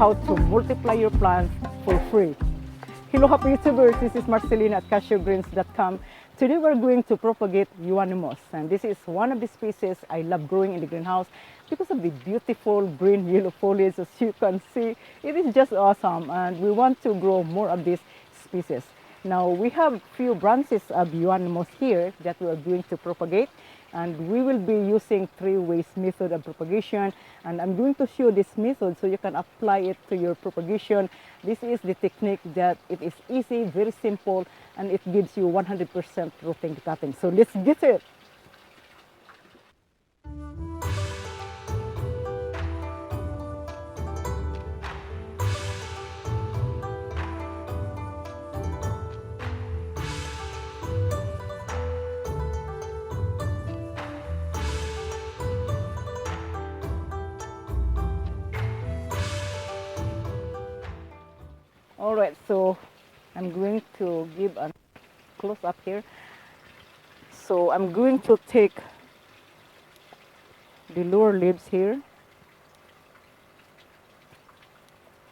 how to multiply your plants for free. Hello happy YouTubers, this is Marcelina at cashewgreens.com. Today we're going to propagate Euonymus, and this is one of the species I love growing in the greenhouse because of the beautiful green yellow foliage. As you can see, it is just awesome, and we want to grow more of this species. Now we have few branches of Euonymus here that we are going to propagate, and we will be using 3 ways method of propagation, and I'm going to show this method so you can apply it to your propagation. This is the technique that it is easy, very simple, and it gives you 100% rooting cutting. So let's get it. All right, so I'm going to give a close up here. So I'm going to take the lower leaves here,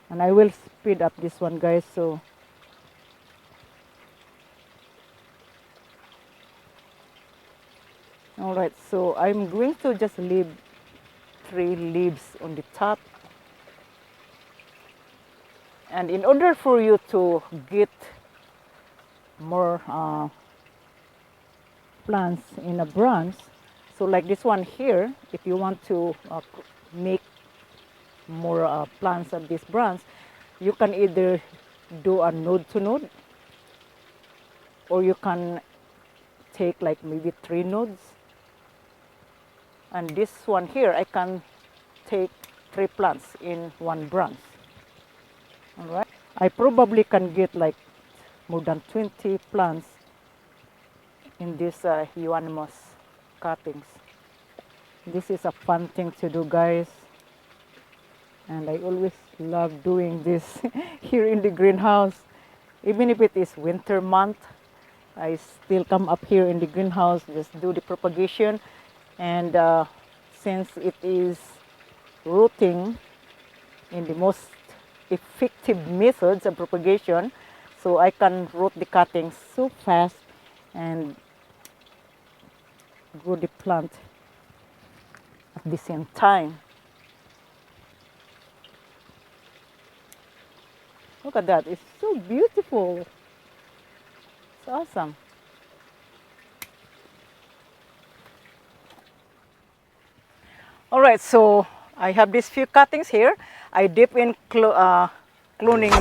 and I will speed up this one, guys. So all right, so I'm going to just leave 3 leaves on the top. And in order for you to get more plants in a branch, so like this one here, if you want to make more plants of this branch, you can either do a node to node, or you can take like maybe 3 nodes. And this one here, I can take 3 plants in one branch. All right, I probably can get like more than 20 plants in this Euonymus cuttings. This is a fun thing to do, guys, and I always love doing this here in the greenhouse. Even if it is winter month, I still come up here in the greenhouse, just do the propagation. And since it is rooting in the most effective methods of propagation, so I can root the cuttings so fast and grow the plant at the same time. Look at that, it's so beautiful. It's awesome. All right, so I have these few cuttings here. I dip in cloning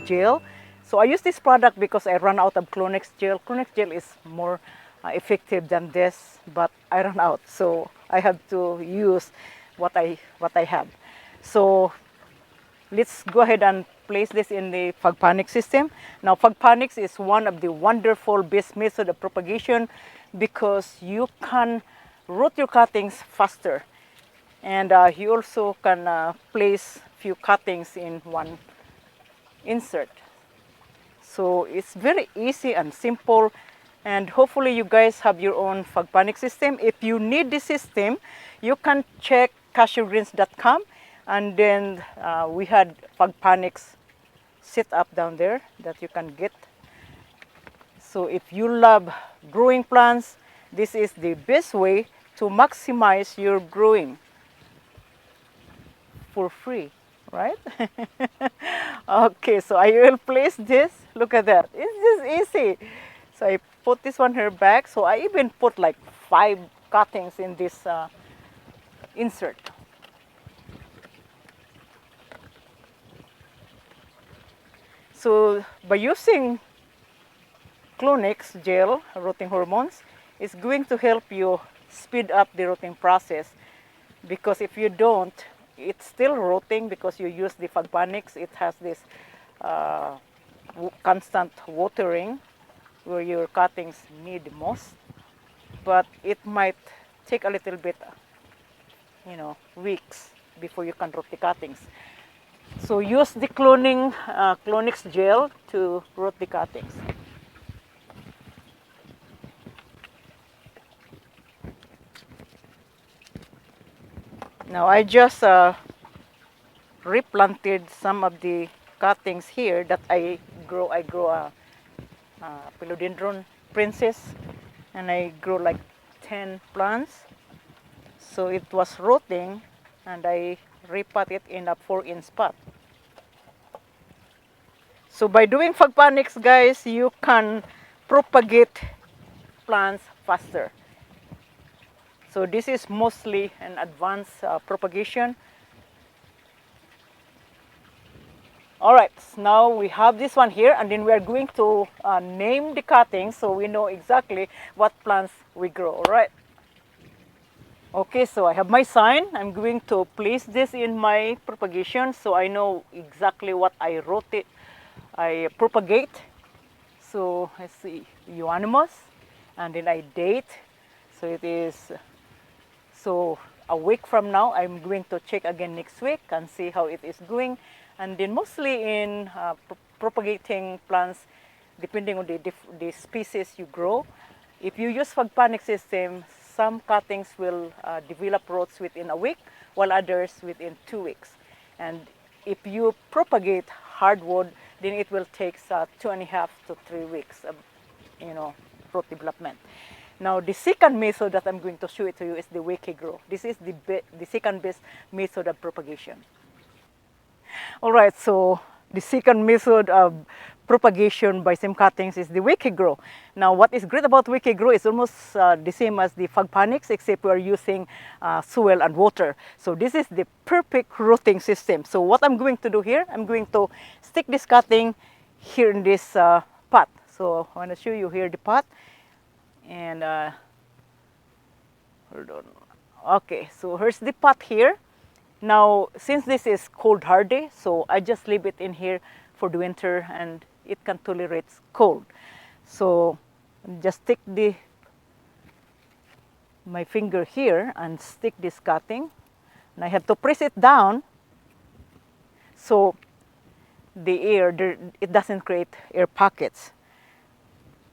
gel. So I use this product because I ran out of Clonex gel. Clonex gel is more effective than this, but I ran out, so I have to use what I have. So let's go ahead and place this in the Propagation system. Now Propagation is one of the wonderful best method of propagation because you can root your cuttings faster. And you also can place few cuttings in one insert. So it's very easy and simple, and hopefully you guys have your own Propagation system. If you need this system, you can check cashewgreens.com, and then we had Propagation set up down there that you can get. So if you love growing plants, this is the best way to maximize your growing for free, right? Okay, so I will place this. Look at that, it's just easy. So I put this one here back. So I even put like 5 cuttings in this insert. So by using Clonex gel rooting hormones, it's going to help you speed up the rooting process, because if you don't, it's still rooting because you use the Propagation. It has this constant watering where your cuttings need most, but it might take a little bit, weeks before you can root the cuttings. So use the Clonex gel to root the cuttings. Now I just replanted some of the cuttings here that I grow. I grow a philodendron princess, and I grow like 10 plants. So it was rotting, and I repot it in a 4-inch pot. So by doing pagpanics, guys, you can propagate plants faster. So this is mostly an advanced propagation. All right, now we have this one here, and then we are going to name the cuttings so we know exactly what plants we grow. All right. Okay, so I have my sign. I'm going to place this in my propagation so I know exactly what I rotate, I propagate. So let's see, Euonymus, and then I date. So it is, so a week from now, I'm going to check again next week and see how it is going. And then mostly in propagating plants, depending on the species you grow. If you use pagpanic system, some cuttings will develop roots within a week, while others within 2 weeks. And if you propagate hardwood, then it will take 2.5 to 3 weeks of, root development. Now, the second method that I'm going to show it to you is the Wiki Grow. This is the second best method of propagation. All right, so the second method of propagation by stem cuttings is the Wiki Grow. Now, what is great about Wiki Grow is almost the same as the pagpanics, except we are using soil and water. So this is the perfect rooting system. So what I'm going to do here, I'm going to stick this cutting here in this pot. So I want to show you here the pot. And hold on. Okay, so here's the pot here. Now, since this is cold hardy, so I just leave it in here for the winter, and it can tolerate cold. So just stick my finger here and stick this cutting, and I have to press it down so the air, it doesn't create air pockets.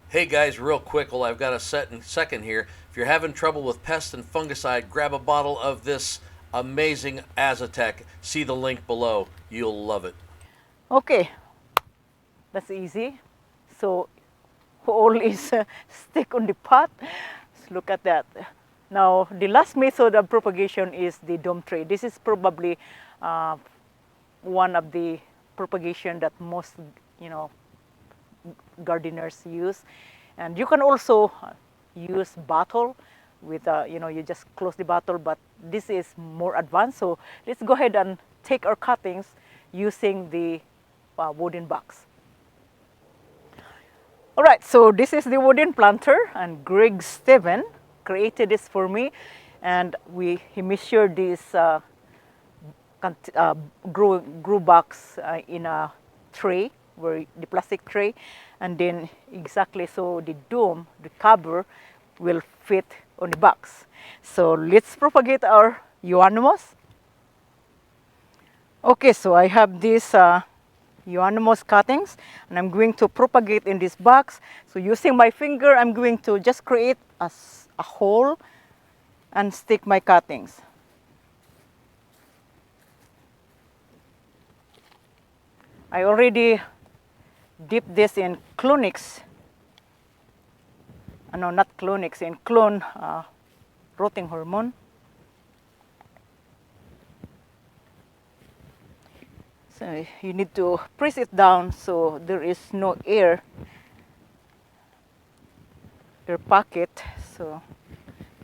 Hey guys, real quick, well, I've got a second here. If you're having trouble with pest and fungicide, grab a bottle of this amazing Azotec. See the link below. You'll love it. Okay, that's easy. So all is stick on the pot. So look at that. Now, the last method of propagation is the dome tray. This is probably one of the propagation that most, gardeners use. And you can also use bottle with, you just close the bottle, but this is more advanced. So let's go ahead and take our cuttings using the wooden box. All right, so this is the wooden planter, and Greg Steven created this for me, and he measured this grow box in a tray, the plastic tray, and then exactly so the dome, the cover, will fit on the box. So let's propagate our Euonymus. Okay, so I have this Euonymus cuttings, and I'm going to propagate in this box. So using my finger, I'm going to just create a hole and stick my cuttings. I already dipped this in Clonix. No, not Clonix, in clone rotting hormone. So you need to press it down so there is no air pocket. So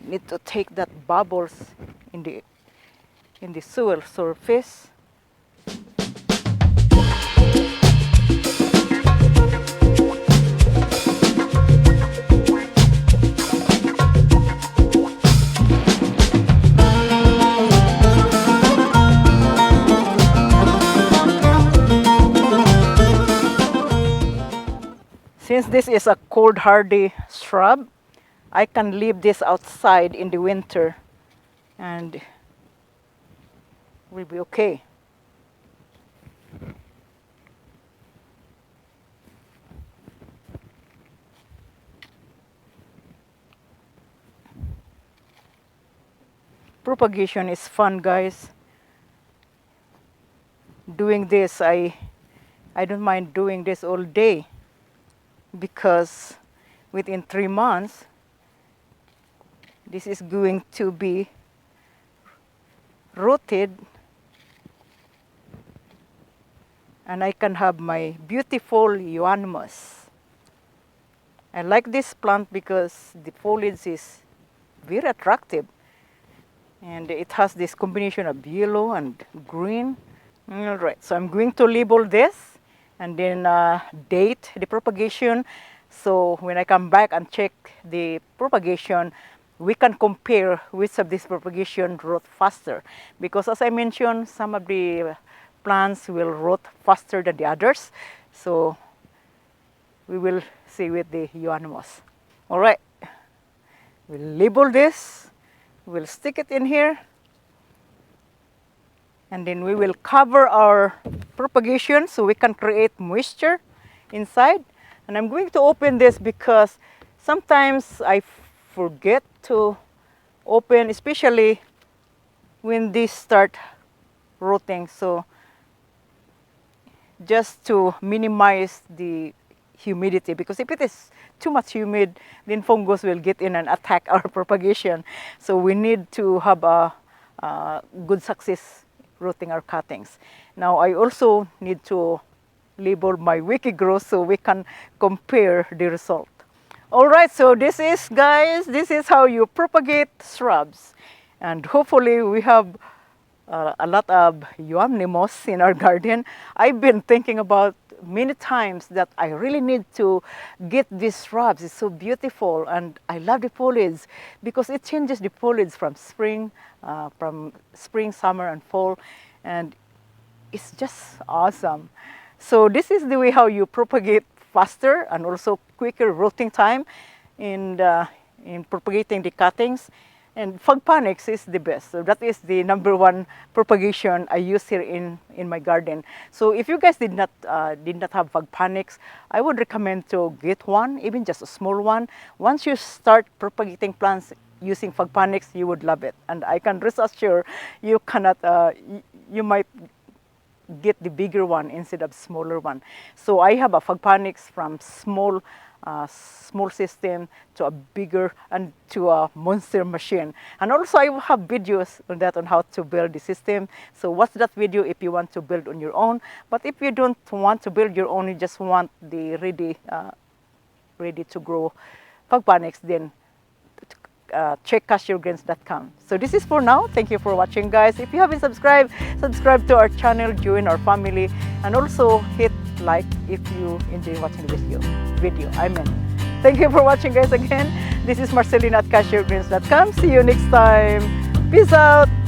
you need to take that bubbles in the soil surface. Since this is a cold hardy shrub, I can leave this outside in the winter and will be okay. Propagation is fun, guys. doing this, I don't mind doing this all day, because within 3 months, this is going to be rooted, and I can have my beautiful Euonymus. I like this plant because the foliage is very attractive, and it has this combination of yellow and green. All right, so I'm going to label this and then date the propagation. So when I come back and check the propagation, we can compare which of this propagation root faster. Because as I mentioned, some of the plants will root faster than the others. So we will see with the Euonymus. All right, we'll label this, we'll stick it in here, and then we will cover our propagation so we can create moisture inside. And I'm going to open this because sometimes I forget to open, especially when these start rooting. So just to minimize the humidity, because if it is too much humid, then fungus will get in and attack our propagation. So we need to have a good success rooting our cuttings. Now I also need to label my Wiki Grow so we can compare the result. All right, so this is, guys, this is how you propagate shrubs. And hopefully we have a lot of Euonymus in our garden. I've been thinking about many times that I really need to get these shrubs. It's so beautiful, and I love the foliage because it changes the foliage from spring, summer, and fall, and it's just awesome. So this is the way how you propagate faster and also quicker rooting time in propagating the cuttings. And fog panics is the best. So that is the #1 propagation I use here in my garden. So if you guys did not have fog panics, I would recommend to get one, even just a small one. Once you start propagating plants using fog panics, you would love it. And I can rest assured you cannot, you might get the bigger one instead of smaller one. So I have a fog panics from small system to a bigger and to a monster machine. And also I have videos on that, on how to build the system. So watch that video if you want to build on your own. But if you don't want to build your own, you just want the ready to grow fog panics, then check cashyourgrains.com. So this is for now. Thank you for watching, guys. If you haven't subscribed, subscribe to our channel, join our family, and also hit like if you enjoy watching the video. Amen. Thank you for watching, guys, again. This is Marcelina at cashyourgrains.com. See you next time. Peace out.